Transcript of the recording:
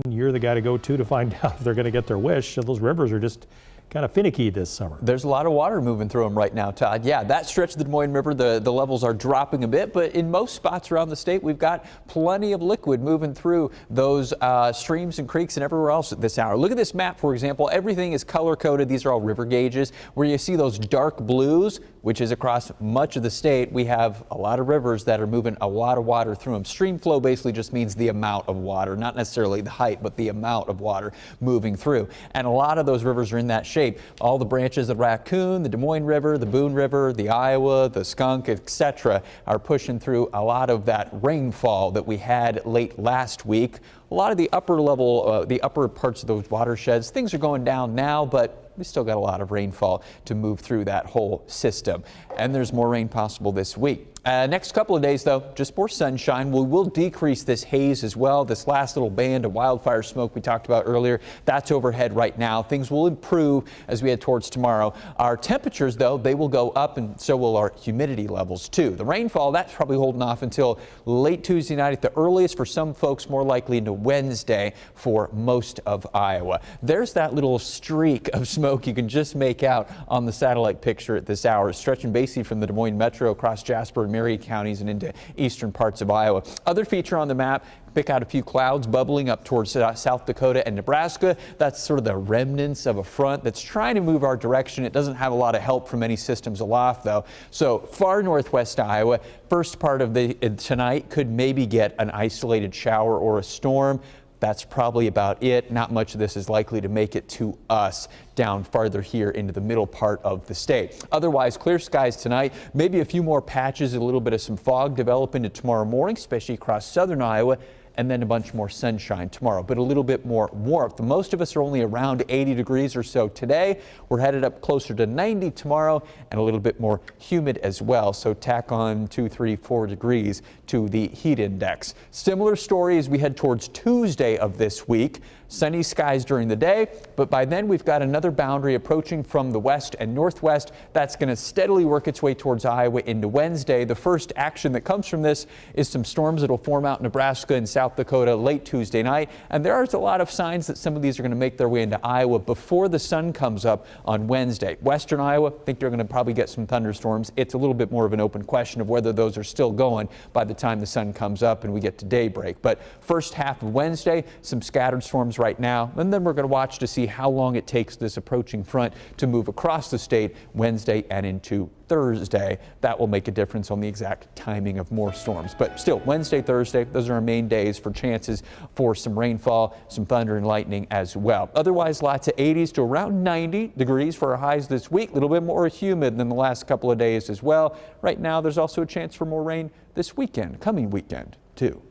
you're the guy to go to find out if they're going to get their wish. So those rivers are just kind of finicky this summer. There's a lot of water moving through them right now, Todd. Yeah, that stretch of the Des Moines River, the levels are dropping a bit, but in most spots around the state, we've got plenty of liquid moving through those streams and creeks and everywhere else at this hour. Look at this map, for example. Everything is color-coded. These are all river gauges. Where you see those dark blues, which is across much of the state, we have a lot of rivers that are moving a lot of water through them. Stream flow basically just means the amount of water, not necessarily the height, but the amount of water moving through. And a lot of those rivers are in that shape. All the branches of Raccoon, the Des Moines River, the Boone River, the Iowa, the Skunk, etc., are pushing through a lot of that rainfall that we had late last week. A lot of the upper level, the upper parts of those watersheds, things are going down now, but we still got a lot of rainfall to move through that whole system. And there's more rain possible this week. Next couple of days, though, just more sunshine. We will decrease this haze as well. This last little band of wildfire smoke we talked about earlier, that's overhead right now. Things will improve as we head towards tomorrow. Our temperatures, though, they will go up, and so will our humidity levels, too. The rainfall, that's probably holding off until late Tuesday night at the earliest. For some folks, more likely into Wednesday for most of Iowa. There's that little streak of smoke you can just make out on the satellite picture at this hour, stretching basically from the Des Moines Metro across Jasper and Mary counties and into eastern parts of Iowa. Other feature on the map, pick out a few clouds bubbling up towards South Dakota and Nebraska. That's sort of the remnants of a front that's trying to move our direction. It doesn't have a lot of help from any systems aloft, though. So far northwest Iowa, first part of tonight could maybe get an isolated shower or a storm. That's probably about it. Not much of this is likely to make it to us down farther here into the middle part of the state. Otherwise, clear skies tonight. Maybe a few more patches, a little bit of some fog develop into tomorrow morning, especially across southern Iowa, and then a bunch more sunshine tomorrow, but a little bit more warmth. Most of us are only around 80 degrees or so today. We're headed up closer to 90 tomorrow and a little bit more humid as well. So tack on 2, 3, 4 degrees to the heat index. Similar story as we head towards Tuesday of this week. Sunny skies during the day, but by then we've got another boundary approaching from the west and northwest. That's going to steadily work its way towards Iowa into Wednesday. The first action that comes from this is some storms that will form out in Nebraska and South Dakota late Tuesday night. And there are a lot of signs that some of these are going to make their way into Iowa before the sun comes up on Wednesday. Western Iowa, I think they're going to probably get some thunderstorms. It's a little bit more of an open question of whether those are still going by the time the sun comes up and we get to daybreak. But first half of Wednesday, some scattered storms right now, and then we're going to watch to see how long it takes this approaching front to move across the state Wednesday and into Thursday. That will make a difference on the exact timing of more storms. But still, Wednesday, Thursday, those are our main days for chances for some rainfall, some thunder and lightning as well. Otherwise, lots of 80s to around 90 degrees for our highs this week. A little bit more humid than the last couple of days as well. Right now, there's also a chance for more rain this weekend, coming weekend, too.